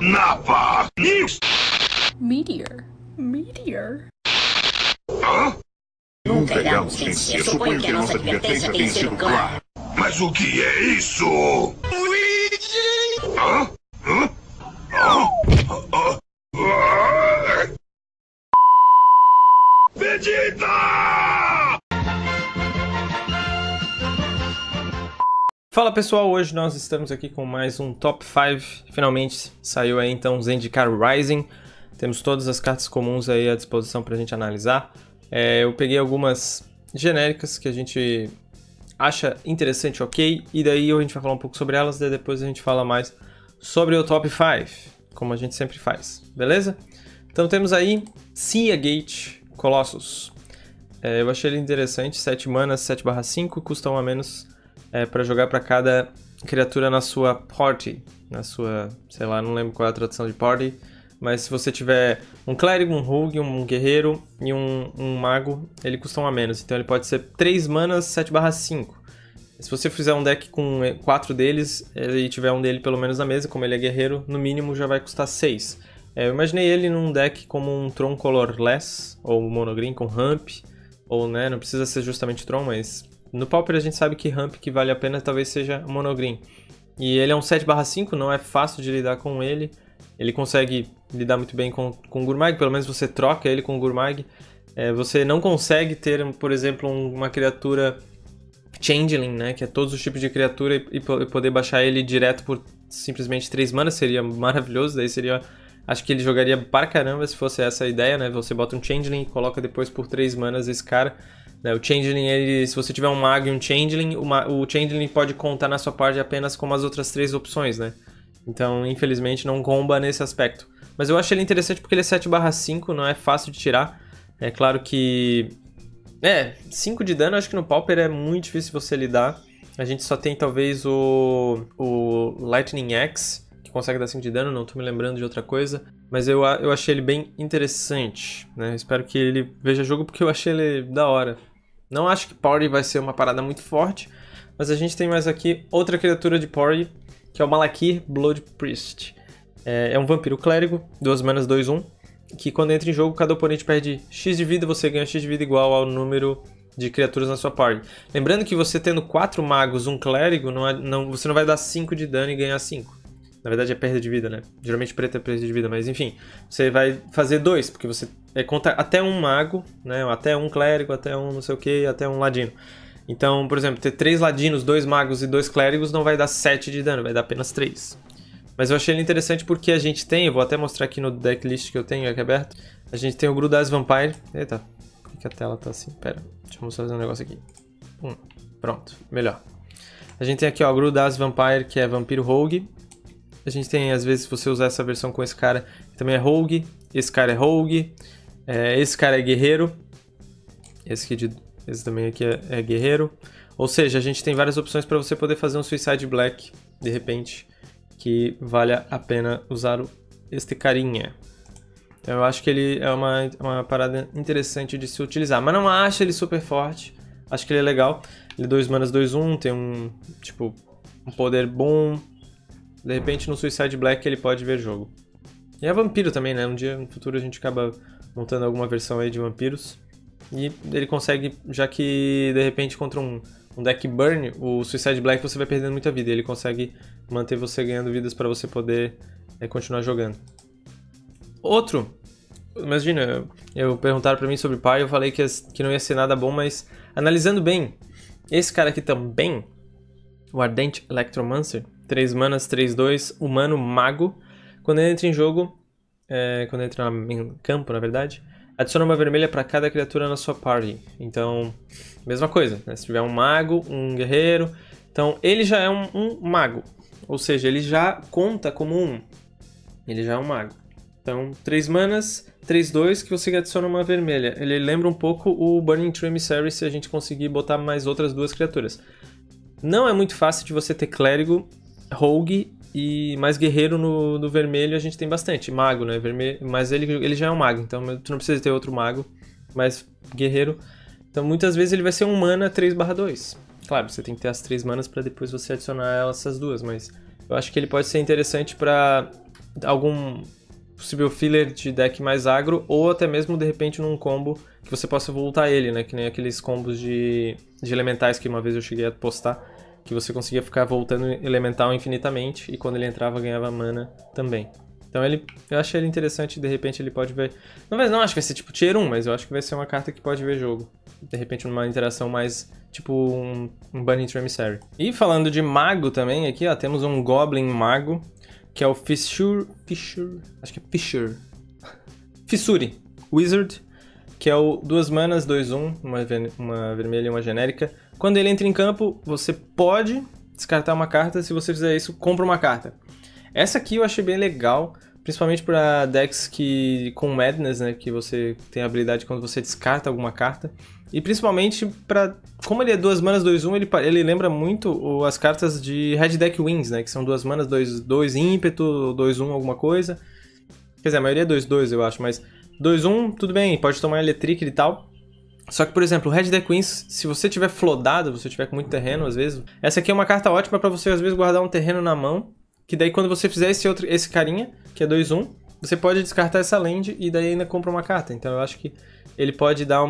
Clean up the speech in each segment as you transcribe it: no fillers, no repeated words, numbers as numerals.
Napa! Nix! Meteor. Meteor. Hã? Nunca iremos vencer. Suponho que nossa advertência tenha sido clara. Mas o que é isso? Luigi! Hã? Hã? Vegeta! Fala pessoal, hoje nós estamos aqui com mais um Top 5. Finalmente saiu aí então o Zendikar Rising. Temos todas as cartas comuns aí à disposição para a gente analisar. Eu peguei algumas genéricas que a gente acha interessante, ok, e daí a gente vai falar um pouco sobre elas, daí depois a gente fala mais sobre o Top 5, como a gente sempre faz, beleza? Então temos aí Sea Gate Colossus. Eu achei ele interessante, 7 manas, 7/5, custa 1 a menos para jogar para cada criatura na sua party, na sua, sei lá, não lembro qual é a tradução de party, mas se você tiver um clérigo, um rogue, um guerreiro e um mago, ele custa 1 a menos, então ele pode ser 3 manas, 7/5. Se você fizer um deck com 4 deles e tiver um dele pelo menos na mesa, como ele é guerreiro, no mínimo já vai custar 6. Eu imaginei ele num deck como um Tron Colorless, ou Monogreen com Ramp, ou né, não precisa ser justamente Tron, mas no Pauper a gente sabe que Ramp que vale a pena talvez seja Monogreen. E ele é um 7/5, não é fácil de lidar com ele. Ele consegue lidar muito bem com o Gurmag, pelo menos você troca ele com o Gurmag. Você não consegue ter, por exemplo, uma criatura Changeling, né, que é todos os tipos de criatura e poder baixar ele direto por simplesmente 3 manas, seria maravilhoso, daí seria... Acho que ele jogaria para caramba se fosse essa a ideia, né, você bota um Changeling e coloca depois por 3 manas esse cara. O Changeling, ele, se você tiver um Mago e um Changeling, o Changeling pode contar na sua parte apenas como as outras 3 opções, né. Então, infelizmente, não comba nesse aspecto. Mas eu acho ele interessante porque ele é 7/5, não é fácil de tirar. É claro que... 5 de dano, acho que no Pauper é muito difícil você lidar. A gente só tem, talvez, o Lightning Axe, que consegue dar 5 de dano, não tô me lembrando de outra coisa. Mas eu achei ele bem interessante, né? Espero que ele veja jogo porque eu achei ele da hora. Não acho que Party vai ser uma parada muito forte, mas a gente tem mais aqui outra criatura de Party, que é o Malakir Blood Priest. É um vampiro clérigo, 2 manas, 2/1, que quando entra em jogo, cada oponente perde X de vida, você ganha X de vida igual ao número de criaturas na sua party. Lembrando que você tendo 4 magos, um clérigo, você não vai dar 5 de dano e ganhar 5. Na verdade é perda de vida, né? Geralmente preto é perda de vida, mas enfim. Você vai fazer 2, porque você conta até um mago, né? Até um clérigo, até um não sei o que, até um ladino. Então, por exemplo, ter 3 ladinos, 2 magos e 2 clérigos não vai dar 7 de dano, vai dar apenas 3. Mas eu achei ele interessante porque a gente tem, eu vou até mostrar aqui no decklist que eu tenho aqui aberto, a gente tem o Grudaz Vampire. Eita, por que a tela tá assim? Pera, deixa eu mostrar um negócio aqui. Pronto, melhor. A gente tem aqui ó, o Grudaz Vampire, que é Vampiro Rogue. A gente tem, às vezes, se você usar essa versão com esse cara, que também é Rogue. Esse cara é Rogue. Esse cara é Guerreiro. Esse também aqui é Guerreiro. Ou seja, a gente tem várias opções para você poder fazer um Suicide Black, de repente, que vale a pena usar este carinha. Então eu acho que ele é uma parada interessante de se utilizar. Mas não acho ele super forte. Acho que ele é legal. Ele é 2 manas, 2/1, tem um poder bom. De repente no Suicide Black ele pode ver jogo. E é vampiro também, né? Um dia no futuro a gente acaba montando alguma versão aí de vampiros. E ele consegue, já que de repente contra um deck burn, o Suicide Black você vai perdendo muita vida. E ele consegue manter você ganhando vidas para você poder continuar jogando. Outro, imagina, eu perguntaram pra mim sobre Pai, eu falei que não ia ser nada bom, mas analisando bem, esse cara aqui também, o Ardent Electromancer, 3 manas, 3/2, humano, mago. Quando ele entra em jogo, quando entra em campo, na verdade, adiciona uma vermelha para cada criatura na sua party. Então, mesma coisa, né? Se tiver um mago, um guerreiro. Então, ele já é um mago. Ou seja, ele já conta como ele já é um mago. Então, 3 manas, 3/2, que você adiciona uma vermelha. Ele lembra um pouco o Burning Tree Emissary se a gente conseguir botar mais outras 2 criaturas. Não é muito fácil de você ter clérigo, rogue e mais guerreiro no vermelho. A gente tem bastante mago, né? Vermelho, mas ele já é um mago, então tu não precisa ter outro mago, mas guerreiro. Então muitas vezes ele vai ser um mana 3/2. Claro, você tem que ter as 3 manas para depois você adicionar essas 2, mas Eu acho que ele pode ser interessante para algum possível filler de deck mais agro, ou até mesmo, de repente, num combo que você possa voltar ele, né? Que nem aqueles combos de elementais que uma vez eu cheguei a postar, que você conseguia ficar voltando elemental infinitamente, e quando ele entrava ganhava mana também. Então eu achei ele interessante, de repente ele pode ver... Não acho que vai ser tipo Tier 1, mas eu acho que vai ser uma carta que pode ver jogo. De repente numa interação mais tipo um Burning Emissary. E falando de mago também, aqui ó, temos um Goblin Mago, que é o Fissure, acho que é Fissure Wizard, que é o 2 manas, 2/1, uma vermelha e uma genérica. Quando ele entra em campo, você pode descartar uma carta, se você fizer isso, compra uma carta. Essa aqui eu achei bem legal, principalmente para decks com Madness, né, que você tem a habilidade quando você descarta alguma carta. E principalmente para, como ele é 2 manas, 2/1, ele lembra muito as cartas de Red Deck Wings, né, que são 2 manas, 2 ímpeto, 2/1 alguma coisa. Quer dizer, a maioria é 2/2 eu acho, mas 2/1 tudo bem, pode tomar Electric e tal. Só que, por exemplo, o Red Deck Wings, se você tiver flodado, se você tiver com muito terreno às vezes, essa aqui é uma carta ótima para você às vezes guardar um terreno na mão, que daí quando você fizer esse carinha, que é 2/1, você pode descartar essa land e daí ainda compra uma carta. Então eu acho que ele pode dar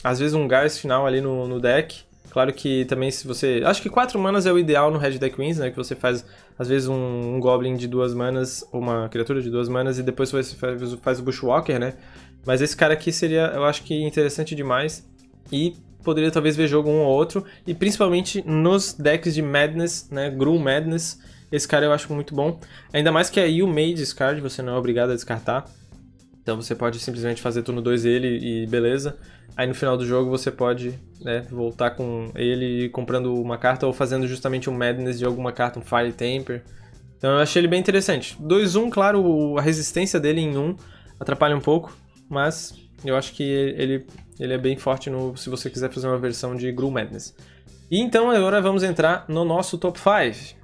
às vezes um gás final ali no deck. Claro que também se você... Acho que 4 manas é o ideal no Red Deck Wings, né? Que você faz, às vezes, um Goblin de 2 manas, ou uma criatura de 2 manas, e depois você faz o Bushwalker, né? Mas esse cara aqui seria, eu acho que interessante demais. E poderia talvez ver jogo um ou outro. E principalmente nos decks de Madness, né? Gruul Madness. Esse cara eu acho muito bom. Ainda mais que aí o Mage Discard, você não é obrigado a descartar. Então você pode simplesmente fazer turno 2 ele e beleza. Aí no final do jogo você pode, né, voltar com ele comprando uma carta ou fazendo justamente um Madness de alguma carta, um Fire Temper. Então eu achei ele bem interessante. 2/1, claro, a resistência dele em 1 atrapalha um pouco, mas eu acho que ele é bem forte se você quiser fazer uma versão de Gruul Madness. E então agora vamos entrar no nosso Top 5.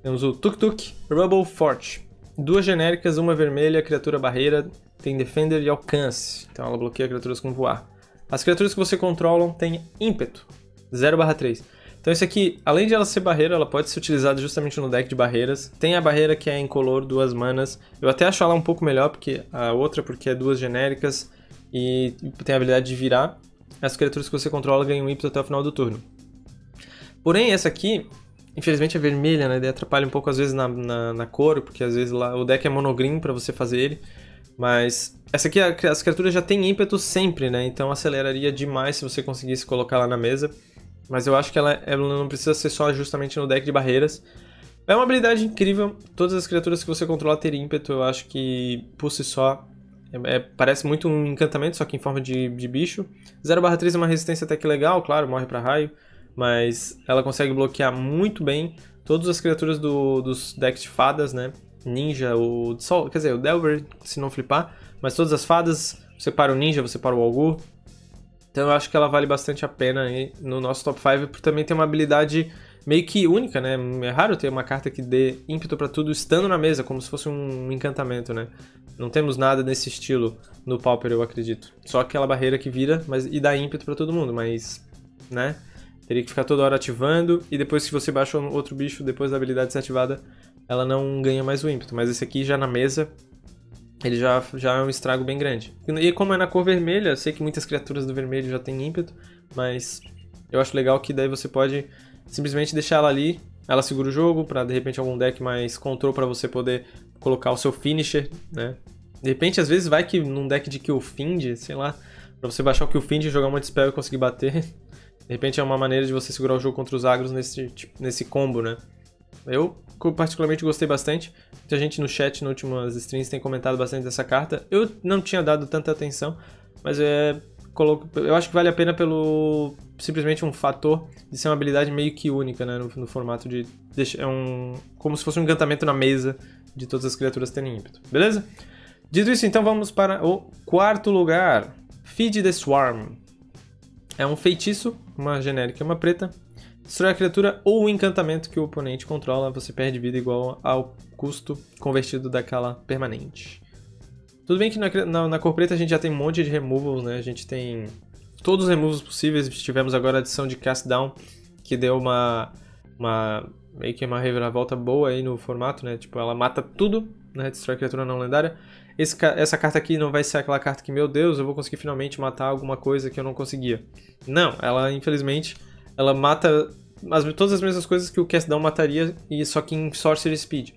Temos o Tuk Tuk Rubble Fort. 2 genéricas, uma vermelha, criatura barreira, tem Defender e alcance. Então ela bloqueia criaturas com voar. As criaturas que você controla têm ímpeto, 0/3. Então esse aqui, além de ela ser barreira, ela pode ser utilizada justamente no deck de barreiras. Tem a barreira que é incolor, 2 manas. Eu até acho ela um pouco melhor porque a outra, porque é 2 genéricas e tem a habilidade de virar. As criaturas que você controla ganham ímpeto até o final do turno. Porém, essa aqui, infelizmente é vermelha, né? Daí atrapalha um pouco às vezes na cor, porque às vezes lá o deck é monogreen para você fazer ele. Mas essa aqui, as criaturas já têm ímpeto sempre, né? Então aceleraria demais se você conseguisse colocar lá na mesa. Mas eu acho que ela não precisa ser só justamente no deck de barreiras. É uma habilidade incrível. Todas as criaturas que você controla ter ímpeto, eu acho que por si só parece muito um encantamento, só que em forma de bicho. 0/3 é uma resistência até que legal, claro, morre pra raio. Mas ela consegue bloquear muito bem todas as criaturas dos decks de fadas, né? Ninja, quer dizer, o Delver, se não flipar, mas todas as fadas, você para o Ninja, você para o Augur. Então eu acho que ela vale bastante a pena aí no nosso top 5, porque também tem uma habilidade meio que única, né? É raro ter uma carta que dê ímpeto pra tudo estando na mesa, como se fosse um encantamento, né? Não temos nada desse estilo no Pauper, eu acredito. Só aquela barreira que vira e dá ímpeto pra todo mundo, mas, né? Teria que ficar toda hora ativando, e depois que você baixa outro bicho, depois da habilidade ser ativada, ela não ganha mais o ímpeto. Mas esse aqui já na mesa, ele já é um estrago bem grande. E como é na cor vermelha, eu sei que muitas criaturas do vermelho já tem ímpeto, mas eu acho legal que daí você pode simplesmente deixar ela ali, ela segura o jogo, pra de repente algum deck mais control pra você poder colocar o seu finisher, né? De repente, às vezes vai que num deck de Killfind, sei lá, pra você baixar o Killfind e jogar um Dispel e conseguir bater. De repente é uma maneira de você segurar o jogo contra os agros nesse combo, né? Eu particularmente gostei bastante. Muita gente no chat, nas últimas streams, tem comentado bastante dessa carta. Eu não tinha dado tanta atenção, mas eu acho que vale a pena pelo simplesmente um fator de ser uma habilidade meio que única, né? No formato de deixar como se fosse um encantamento na mesa de todas as criaturas terem ímpeto. Beleza? Dito isso, então vamos para o 4º lugar. Feed the Swarm. É um feitiço, uma genérica e uma preta. Destrói a criatura ou o encantamento que o oponente controla, você perde vida igual ao custo convertido daquela permanente. Tudo bem que na cor preta a gente já tem um monte de removals, né? A gente tem todos os removals possíveis. Tivemos agora a adição de Cast Down, que deu uma meio que uma reviravolta boa aí no formato, né? Tipo, ela mata tudo, né? Destrói criatura não lendária. Essa carta aqui não vai ser aquela carta que, meu Deus, eu vou conseguir finalmente matar alguma coisa que eu não conseguia. Não, ela, infelizmente, ela mata todas as mesmas coisas que o Cast Down mataria, e só que em Sorcery Speed.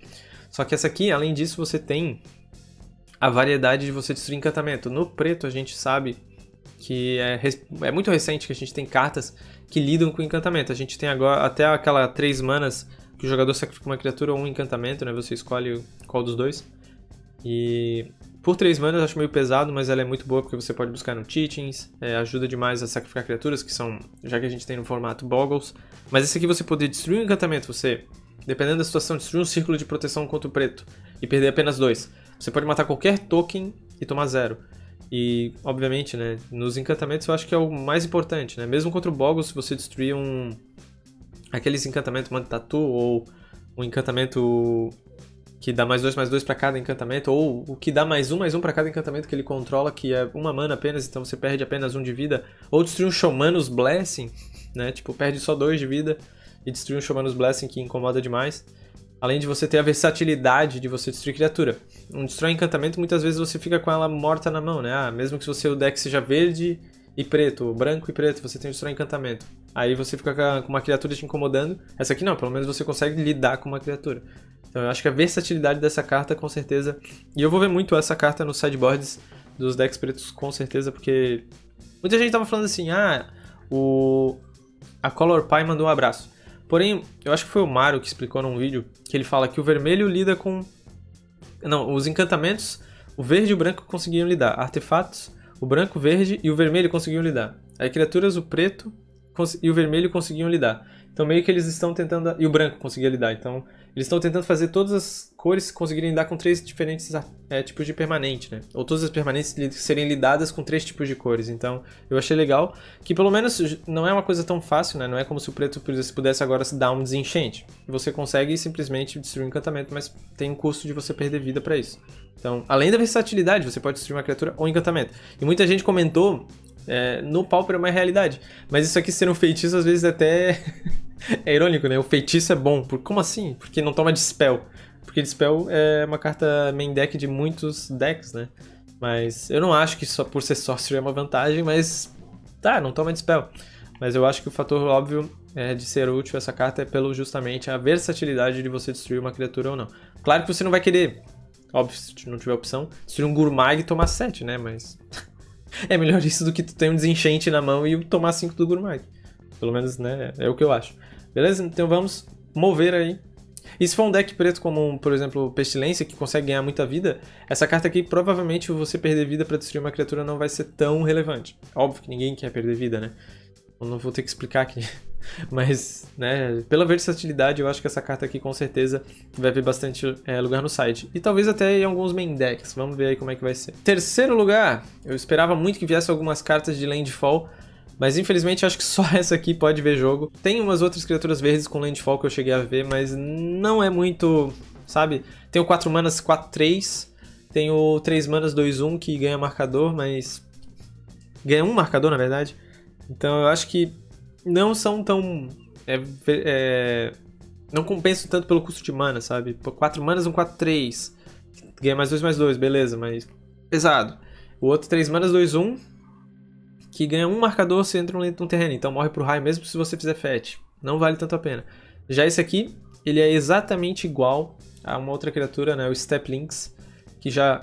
Só que essa aqui, além disso, você tem a variedade de você destruir encantamento. No preto, a gente sabe que é muito recente que a gente tem cartas que lidam com encantamento. A gente tem agora até aquela 3 manas que o jogador sacrifica uma criatura ou um encantamento, né? Você escolhe qual dos dois. E por 3 manas eu acho meio pesado, mas ela é muito boa porque você pode buscar no Teachings, ajuda demais a sacrificar criaturas, que são, já que a gente tem no formato Boggles. Mas esse aqui você poder destruir um encantamento, você, dependendo da situação, destruir um círculo de proteção contra o preto e perder apenas 2. Você pode matar qualquer token e tomar 0. E, obviamente, né, nos encantamentos eu acho que é o mais importante, né? Mesmo contra o Boggles, se você destruir aqueles encantamentos Manta Tattoo ou um encantamento que dá +2/+2 para cada encantamento, ou o que dá +1/+1 para cada encantamento que ele controla, que é uma mana apenas, então você perde apenas 1 de vida. Ou destruir um Shaman's Blessing, né? Tipo, perde só 2 de vida e destruir um Shaman's Blessing que incomoda demais. Além de você ter a versatilidade de você destruir criatura. Um destrói encantamento, muitas vezes você fica com ela morta na mão, né? Mesmo que o deck seja verde e preto, branco e preto, você tem um destrói encantamento. Aí você fica com uma criatura te incomodando. Essa aqui não, pelo menos você consegue lidar com uma criatura. Então eu acho que a versatilidade dessa carta, com certeza... E eu vou ver muito essa carta nos sideboards dos decks pretos, com certeza, porque... Muita gente tava falando assim, a Color Pie mandou um abraço. Porém, eu acho que foi o Mario que explicou num vídeo, que ele fala que o vermelho lida com... Não, os encantamentos, o verde e o branco conseguiam lidar. Artefatos, o branco, o verde e o vermelho conseguiam lidar. Aí criaturas, o preto e o vermelho conseguiam lidar. Então meio que eles estão tentando... E o branco conseguia lidar. Então eles estão tentando fazer todas as cores conseguirem lidar com 3 diferentes tipos de permanente, né? Ou todas as permanentes serem lidadas com 3 tipos de cores. Então eu achei legal que pelo menos não é uma coisa tão fácil, né? Não é como se o preto pudesse agora se dar um desenchante. Você consegue simplesmente destruir um encantamento, mas tem um custo de você perder vida pra isso. Então, além da versatilidade, você pode destruir uma criatura ou encantamento. E muita gente comentou... no Pauper é uma realidade. Mas isso aqui ser um feitiço às vezes até é irônico, né? O feitiço é bom. Como assim? Porque não toma Dispel. Porque Dispel é uma carta main deck de muitos decks, né? Mas eu não acho que só por ser Sorcery é uma vantagem, mas... Tá, não toma Dispel. Mas eu acho que o fator óbvio de ser útil essa carta é pelo justamente a versatilidade de você destruir uma criatura ou não. Claro que você não vai querer, óbvio, se não tiver opção, destruir um Gurmag e tomar 7, né? Mas... é melhor isso do que tu ter um desenchante na mão e tomar 5 do Gurmag. Pelo menos, né, é o que eu acho. Beleza? Então vamos mover aí. E se for um deck preto como, por exemplo, Pestilência, que consegue ganhar muita vida, essa carta aqui, provavelmente, você perder vida pra destruir uma criatura não vai ser tão relevante. Óbvio que ninguém quer perder vida, né? Eu não vou ter que explicar aqui. Mas, né, pela versatilidade, eu acho que essa carta aqui, com certeza, vai ver bastante lugar no site. E talvez até em alguns main decks. Vamos ver aí como é que vai ser. Terceiro lugar, eu esperava muito que viesse algumas cartas de Landfall, mas infelizmente acho que só essa aqui pode ver jogo. Tem umas outras criaturas verdes com Landfall que eu cheguei a ver, mas não é muito, sabe? Tem o 4 manas 4/3, tem o 3 manas 2/1 que ganha marcador, mas... ganha um marcador, na verdade. Então eu acho que não são tão... não compensam tanto pelo custo de mana, sabe? 4 manas, um 4/3. Ganha +2/2, beleza, mas pesado. O outro 3 manas, 2/1, que ganha um marcador se entra num terreno. Então morre pro raio mesmo se você fizer fetch. Não vale tanto a pena. Já esse aqui, ele é exatamente igual a uma outra criatura, né? O Step Lynx, que já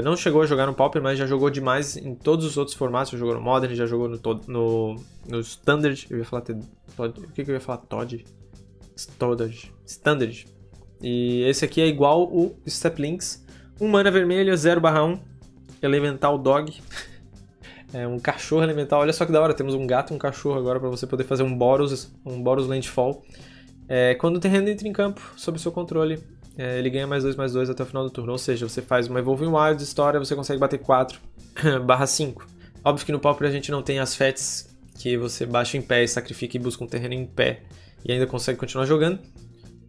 não chegou a jogar no Pauper, mas já jogou demais em todos os outros formatos. Já jogou no Modern, já jogou no Standard. Eu ia falar o que eu ia falar? Todd? Standard. E esse aqui é igual o Step Lynx. 1 mana vermelha, 0/1. Elemental Dog. É um cachorro elemental. Olha só que da hora, temos um gato e um cachorro agora para você poder fazer um Boros Landfall. Quando o terreno entra em campo, sob seu controle, ele ganha +2/2 até o final do turno. Ou seja, você faz uma Evolving Wilds história, você consegue bater 4/5. Óbvio que no Pauper a gente não tem as fets que você baixa em pé e sacrifica e busca um terreno em pé e ainda consegue continuar jogando.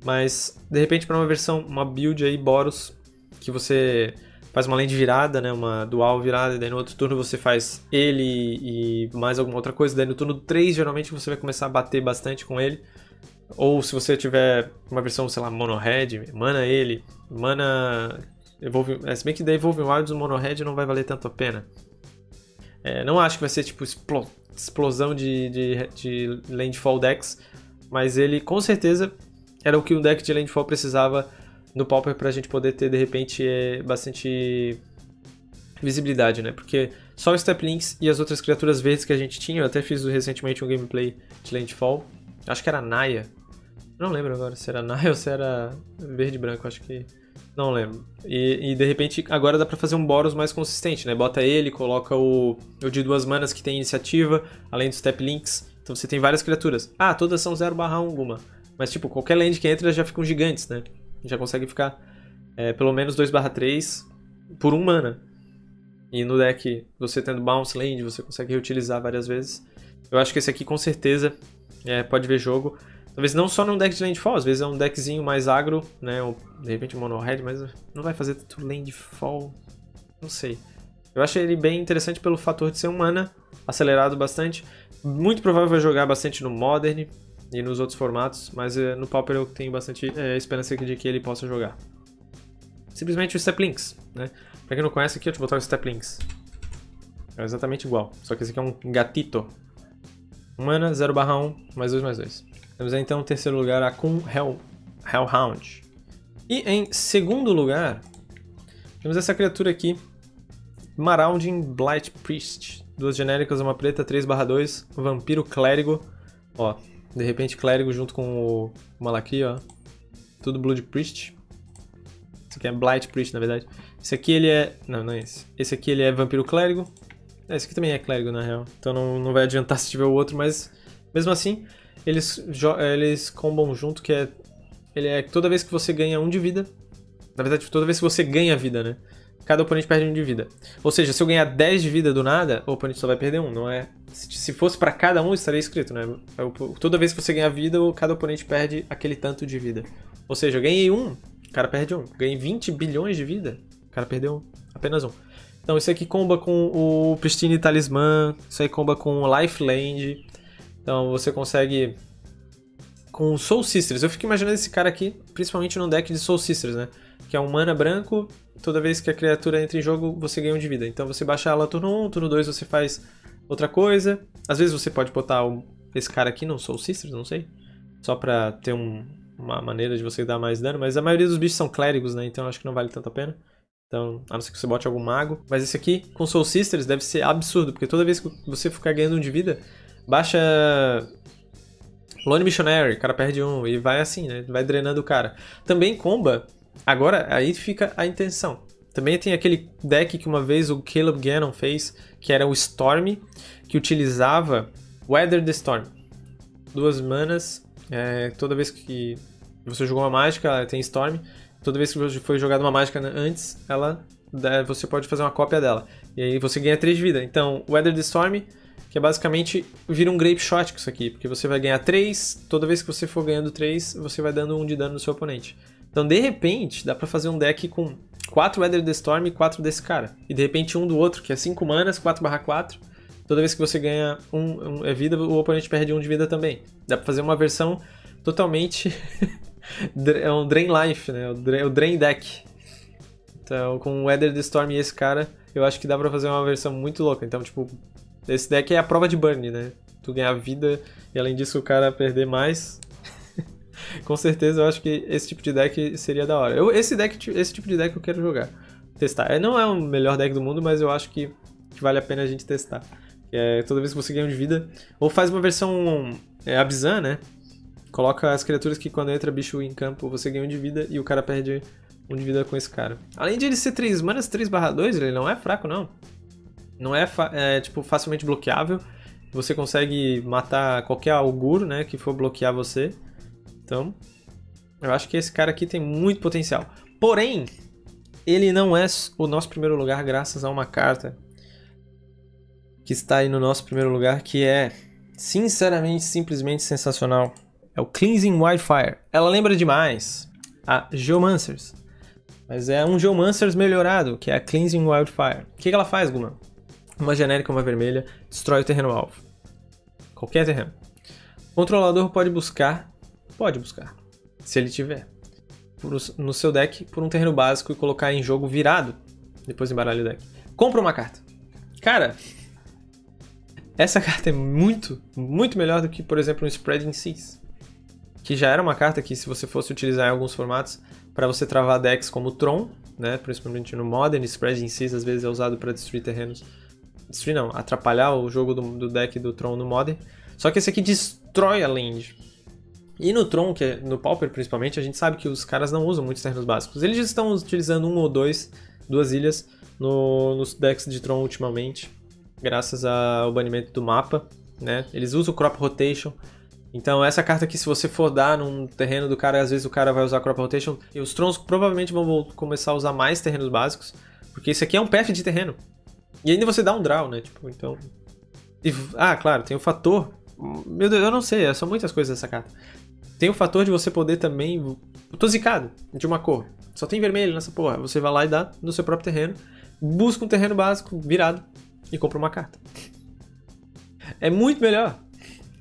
Mas, de repente, para uma build aí, Boros, que você faz uma land virada, né, uma dual virada, e daí no outro turno você faz ele e mais alguma outra coisa, daí no turno 3 geralmente você vai começar a bater bastante com ele. Ou se você tiver uma versão, sei lá, Mono Red, mana ele, mana... se bem que da Evolving Wilds o Mono Red não vai valer tanto a pena. Não acho que vai ser tipo explosão de Landfall decks, mas ele com certeza era o que um deck de Landfall precisava no Pauper pra gente poder ter, de repente, bastante visibilidade, né? Porque só o Step Links e as outras criaturas verdes que a gente tinha, eu até fiz recentemente um gameplay de Landfall, acho que era Naya. Não lembro agora se era Naya ou se era verde e branco, acho que... Não lembro. E de repente agora dá pra fazer um Boros mais consistente, né? Bota ele, coloca o de 2 manas que tem iniciativa, além do Step Links. Então você tem várias criaturas. Ah, todas são 0/1 Guma. Mas tipo, qualquer land que entra já ficam gigantes, né? Já consegue ficar pelo menos 2/3 por 1 mana. E no deck, você tendo Bounce Land, você consegue reutilizar várias vezes. Eu acho que esse aqui com certeza pode ver jogo. Talvez não só num deck de Landfall, às vezes é um deckzinho mais agro, né? Ou, de repente um Mono Red, mas não vai fazer tanto Landfall. Não sei. Eu acho ele bem interessante pelo fator de ser um mana, acelerado bastante. Muito provável vai jogar bastante no Modern e nos outros formatos, mas no Pauper eu tenho bastante esperança de que ele possa jogar. Simplesmente o Step Links, né? Pra quem não conhece aqui, eu te botar o Step Links. É exatamente igual, só que esse aqui é um gatito. 1 mana, 0/1, +2/2. Temos aí então em terceiro lugar a Kun Hellhound. E em segundo lugar, temos essa criatura aqui, Marauding Blight Priest. 2 genéricas, uma preta, 3/2, Vampiro Clérigo. Ó, de repente Clérigo junto com o Malaki, ó. Tudo Blood Priest. Esse aqui é Blight Priest, na verdade. Esse aqui ele é... Não é esse. Esse aqui ele é Vampiro Clérigo. Esse aqui também é Clérigo, na real. Então não vai adiantar se tiver o outro, mas mesmo assim... Eles combam junto, que ele é toda vez que você ganha 1 de vida. Na verdade, toda vez que você ganha vida, né? Cada oponente perde 1 de vida. Ou seja, se eu ganhar 10 de vida do nada, o oponente só vai perder 1, não é? Se fosse pra cada um, estaria escrito, né? Toda vez que você ganha vida, cada oponente perde aquele tanto de vida. Ou seja, eu ganhei 1, o cara perde 1. Ganhei 20 bilhões de vida, o cara perdeu apenas 1. Então isso aqui comba com o Pristine Talismã, isso aí comba com o Lifeland. Então você consegue com Soul Sisters. Eu fico imaginando esse cara aqui, principalmente no deck de Soul Sisters, né? Que é um mana branco, toda vez que a criatura entra em jogo, você ganha 1 de vida. Então você baixa ela turno 1, turno 2 você faz outra coisa. Às vezes você pode botar esse cara aqui no Soul Sisters, não sei. Só pra ter uma maneira de você dar mais dano. Mas a maioria dos bichos são clérigos, né? Então eu acho que não vale tanto a pena. Então, a não ser que você bote algum mago. Mas esse aqui, com Soul Sisters, deve ser absurdo. Porque toda vez que você ficar ganhando 1 de vida... Baixa Lone Missionary, o cara perde 1 e vai assim, né? Vai drenando o cara. Também comba, agora aí fica a intenção. Também tem aquele deck que uma vez o Caleb Gannon fez, que era o Storm, que utilizava Weather the Storm. 2 manas, toda vez que você jogou uma mágica, ela tem Storm. Toda vez que foi jogada uma mágica antes, você pode fazer uma cópia dela. E aí você ganha 3 de vida. Então, Weather the Storm... Que é basicamente, vira um Grape Shot com isso aqui, porque você vai ganhar 3, toda vez que você for ganhando 3, você vai dando 1 de dano no seu oponente. Então, de repente, dá pra fazer um deck com 4 Weather the Storm e 4 desse cara. E de repente um do outro, que é 5 manas, 4/4. Toda vez que você ganha 1 vida, o oponente perde 1 de vida também. Dá pra fazer uma versão totalmente... é um Drain Life, né? O Drain Deck. Então, com o Weather the Storm e esse cara, eu acho que dá pra fazer uma versão muito louca. Então, tipo... Esse deck é a prova de burn, né? Tu ganhar vida e além disso o cara perder mais. Com certeza eu acho que esse tipo de deck seria da hora. Esse tipo de deck eu quero jogar. Testar. Não é o melhor deck do mundo, mas eu acho que vale a pena a gente testar. Toda vez que você ganha 1 de vida. Ou faz uma versão Abzan, né? Coloca as criaturas que quando entra bicho em campo você ganha 1 de vida e o cara perde 1 de vida com esse cara. Além de ele ser 3 manas, 3/2, ele não é fraco não. Não é tipo, facilmente bloqueável. Você consegue matar qualquer augur, né, que for bloquear você. Então, eu acho que esse cara aqui tem muito potencial. Porém, ele não é o nosso primeiro lugar graças a uma carta que está aí no nosso primeiro lugar, que é, sinceramente, simplesmente sensacional. É o Cleansing Wildfire. Ela lembra demais a Geomancers. Mas é um Geomancers melhorado, que é a Cleansing Wildfire. O que ela faz, Guma? Uma genérica, uma vermelha, destrói o terreno alvo. Qualquer terreno. O controlador pode buscar pode buscar, se ele tiver no seu deck por um terreno básico e colocar em jogo virado, depois embaralha o deck. Compra uma carta. Cara, essa carta é muito, muito melhor do que, por exemplo, um Spreading Seas, que já era uma carta que, se você fosse utilizar em alguns formatos para você travar decks como Tron, né, principalmente no Modern, Spreading Seas às vezes é usado para destruir terrenos. Destruir não, atrapalhar o jogo do deck do Tron no Modern. Só que esse aqui destrói a land. E no Tron, que é no Pauper principalmente, a gente sabe que os caras não usam muitos terrenos básicos. Eles já estão utilizando um ou duas ilhas nos decks de Tron ultimamente, graças ao banimento do mapa, né? Eles usam o Crop Rotation. Então essa carta aqui, se você for dar num terreno do cara, às vezes o cara vai usar Crop Rotation, e os Trons provavelmente vão começar a usar mais terrenos básicos, porque esse aqui é um path de terreno. E ainda você dá um draw, né? Tipo, então... claro, tem o fator... Meu Deus, eu não sei, são muitas coisas dessa carta. Tem o fator de você poder também... Eu tô zicado de uma cor. Só tem vermelho nessa porra. Você vai lá e dá no seu próprio terreno, busca um terreno básico virado e compra uma carta. É muito melhor.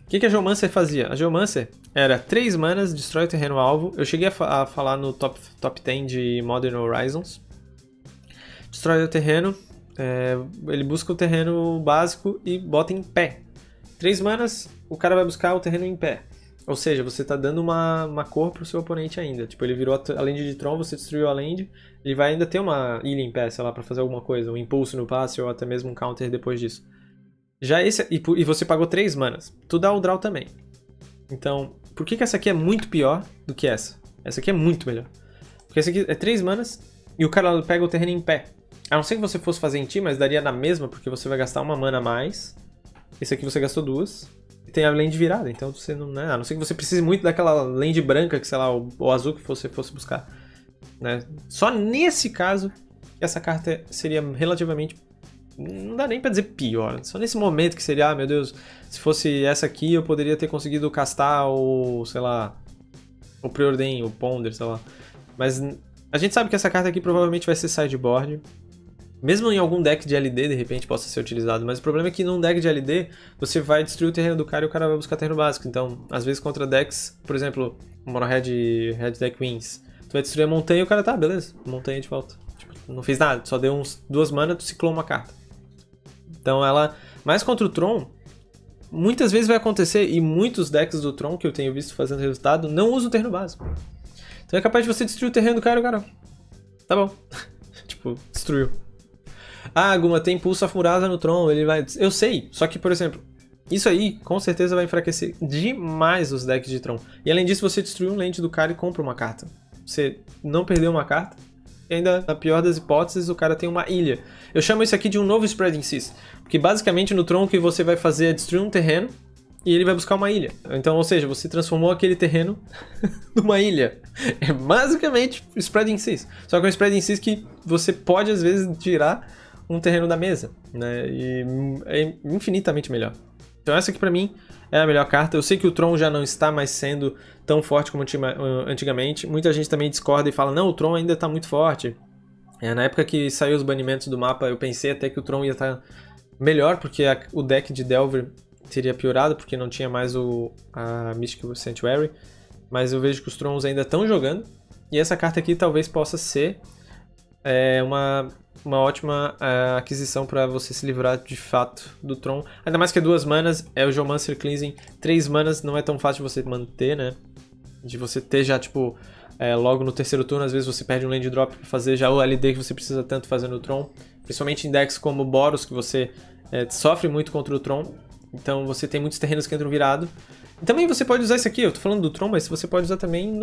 O que a Geomancer fazia? A Geomancer era 3 manas, destrói o terreno alvo. Eu cheguei a falar no top 10 de Modern Horizons. Destrói o terreno, ele busca o terreno básico e bota em pé. 3 manas, o cara vai buscar o terreno em pé. Ou seja, você tá dando uma cor pro seu oponente ainda. Tipo, ele virou a land de Tron, você destruiu a land, ele vai ainda ter uma ilha em pé, sei lá, pra fazer alguma coisa, um impulso no passe ou até mesmo um counter depois disso. Já esse, e você pagou 3 manas, tu dá o draw também. Então, por que essa aqui é muito pior do que essa? Essa aqui é muito melhor. Porque essa aqui é 3 manas e o cara pega o terreno em pé. A não ser que você fosse fazer em ti, mas daria na mesma, porque você vai gastar 1 mana a mais. Esse aqui você gastou 2. E tem a land virada, então você não... Né? A não ser que você precise muito daquela land branca, que sei lá, ou azul que você fosse buscar. Né? Só nesse caso, essa carta seria relativamente... Não dá nem pra dizer pior. Só nesse momento que seria, meu Deus, se fosse essa aqui eu poderia ter conseguido castar o, sei lá, o Preordain, o Ponder, sei lá. Mas a gente sabe que essa carta aqui provavelmente vai ser sideboard. Mesmo em algum deck de LD, de repente, possa ser utilizado. Mas o problema é que num deck de LD, você vai destruir o terreno do cara e o cara vai buscar terreno básico. Então, às vezes contra decks, por exemplo, Mono Red Deck Wins, tu vai destruir a montanha e o cara tá, beleza, montanha de volta. Tipo, não fez nada, só deu 2 mana, tu ciclou uma carta. Então ela, mais contra o Tron, muitas vezes vai acontecer, e muitos decks do Tron que eu tenho visto fazendo resultado, não usam o terreno básico. Então é capaz de você destruir o terreno do cara e o cara... Tá bom. Tipo, destruiu. Guma, tem impulso a furada no Tron, ele vai... Eu sei, só que, por exemplo, isso aí com certeza vai enfraquecer demais os decks de Tron. E além disso, você destruiu um land do cara e compra uma carta. Você não perdeu uma carta, e ainda, na pior das hipóteses, o cara tem uma ilha. Eu chamo isso aqui de um novo Spreading Seas, porque basicamente no Tron o que você vai fazer é destruir um terreno e ele vai buscar uma ilha. Então, ou seja, você transformou aquele terreno numa ilha. É basicamente Spreading Seas. Só que é um Spreading Seas que você pode, às vezes, tirar um terreno da mesa, né? E é infinitamente melhor. Então essa aqui pra mim é a melhor carta. Eu sei que o Tron já não está mais sendo tão forte como antigamente. Muita gente também discorda e fala, não, o Tron ainda está muito forte. Na época que saiu os banimentos do mapa, eu pensei até que o Tron ia estar melhor, porque o deck de Delver teria piorado, porque não tinha mais a Mystic Sanctuary. Mas eu vejo que os Trons ainda estão jogando. E essa carta aqui talvez possa ser uma ótima aquisição para você se livrar de fato do Tron. Ainda mais que é 2 manas, é o Geomancer Cleansing. 3 manas não é tão fácil de você manter, né? De você ter já, tipo, logo no terceiro turno, às vezes você perde um land drop para fazer já o LD que você precisa tanto fazer no Tron. Principalmente em decks como Boros, que você sofre muito contra o Tron. Então você tem muitos terrenos que entram virado. E também você pode usar isso aqui, eu tô falando do Tron, mas você pode usar também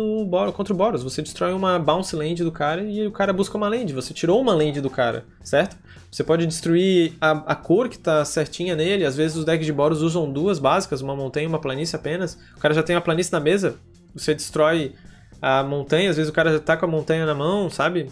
contra o Boros. Você destrói uma bounce land do cara e o cara busca uma land. Você tirou uma land do cara, certo? Você pode destruir a cor que tá certinha nele. Às vezes os decks de Boros usam 2 básicas, uma montanha e uma planície apenas. O cara já tem a planície na mesa, você destrói a montanha, às vezes o cara já tá com a montanha na mão, sabe?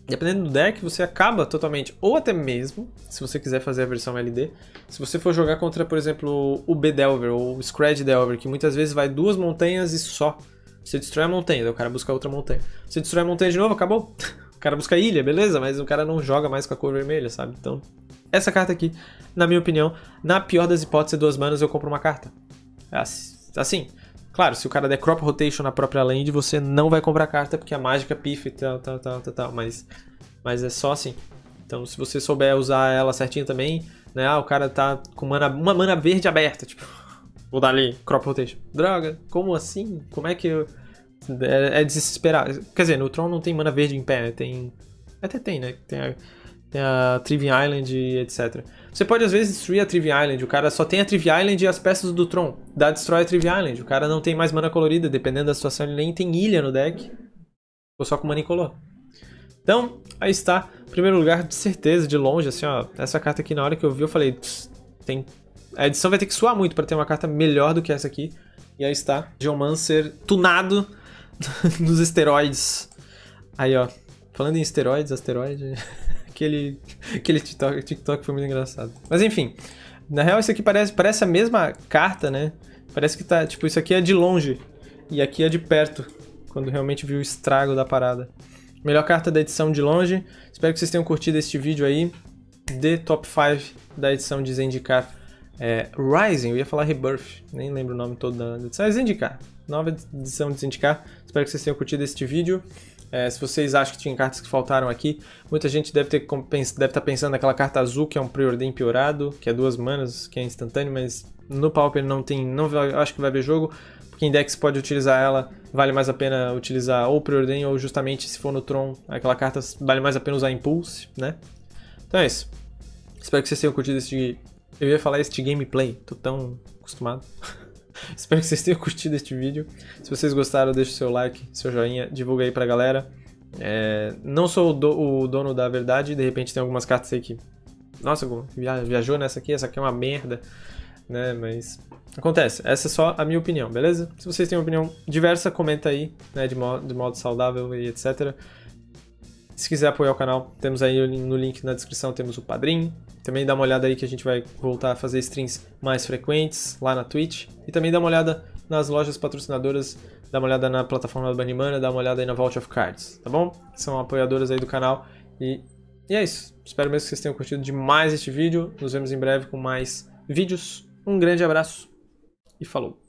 Dependendo do deck, você acaba totalmente, ou até mesmo, se você quiser fazer a versão LD, se você for jogar contra, por exemplo, o B-Delver ou o Scred Delver, que muitas vezes vai 2 montanhas e só. Você destrói a montanha, daí o cara busca outra montanha. Você destrói a montanha de novo, acabou. O cara busca a ilha, beleza, mas o cara não joga mais com a cor vermelha, sabe? Então, essa carta aqui, na minha opinião, na pior das hipóteses, 2 manas, eu compro uma carta. Assim, Claro, se o cara der crop rotation na própria land, você não vai comprar carta porque a mágica pifa e tal. Mas é só assim. Então, se você souber usar ela certinho também, né? Ah, o cara tá com uma mana verde aberta, tipo, vou dar ali crop rotation. Droga, como assim? Como é que eu... É desesperado. Quer dizer, no Tron não tem mana verde em pé, tem... Até tem, né? Tem a Trivia Island e etc. Você pode às vezes destruir a Trivia Island, o cara só tem a Trivia Island e as peças do Tron. Destrói a Trivia Island, o cara não tem mais mana colorida, dependendo da situação, ele nem tem ilha no deck. Ou só com mana incolor. Então, aí está. Primeiro lugar, de certeza, de longe, assim, ó. Essa carta aqui, na hora que eu vi, eu falei, a edição vai ter que suar muito para ter uma carta melhor do que essa aqui. E aí está. Geomancer tunado nos esteroides. Aí, ó. Falando em esteroides, asteroide... aquele TikTok foi muito engraçado. Mas enfim. Na real, isso aqui parece a mesma carta, né? Parece que tá... Tipo, isso aqui é de longe. E aqui é de perto. Quando realmente viu o estrago da parada. Melhor carta da edição de longe. Espero que vocês tenham curtido este vídeo aí. De top 5 da edição de Zendikar Rising. Eu ia falar Rebirth. Nem lembro o nome todo da edição. É Zendikar. Nova edição de Zendikar. Espero que vocês tenham curtido este vídeo. Se vocês acham que tinha cartas que faltaram aqui, muita gente deve estar pensando naquela carta azul que é um Preordain piorado, que é 2 manas, que é instantâneo, mas no Pauper não tem, acho que vai haver jogo, porque em decks pode utilizar ela, vale mais a pena utilizar ou Preordain ou justamente se for no Tron, aquela carta vale mais a pena usar Impulse, né? Então é isso. Espero que vocês tenham curtido eu ia falar este gameplay, tô tão acostumado. Espero que vocês tenham curtido este vídeo. Se vocês gostaram, deixa o seu like, seu joinha, divulga aí pra galera. Não sou o dono da verdade, de repente tem algumas cartas aí que... Nossa, viajou nessa aqui, essa aqui é uma merda, né? Mas acontece, essa é só a minha opinião, beleza? Se vocês têm uma opinião diversa, comenta aí, né? De modo saudável e etc. Se quiser apoiar o canal, temos aí no link na descrição, temos o Padrim. Também dá uma olhada aí que a gente vai voltar a fazer streams mais frequentes lá na Twitch. E também dá uma olhada nas lojas patrocinadoras, dá uma olhada na plataforma do Banimana, dá uma olhada aí na Vault of Cards, tá bom? São apoiadoras aí do canal. E é isso. Espero mesmo que vocês tenham curtido demais este vídeo. Nos vemos em breve com mais vídeos. Um grande abraço e falou!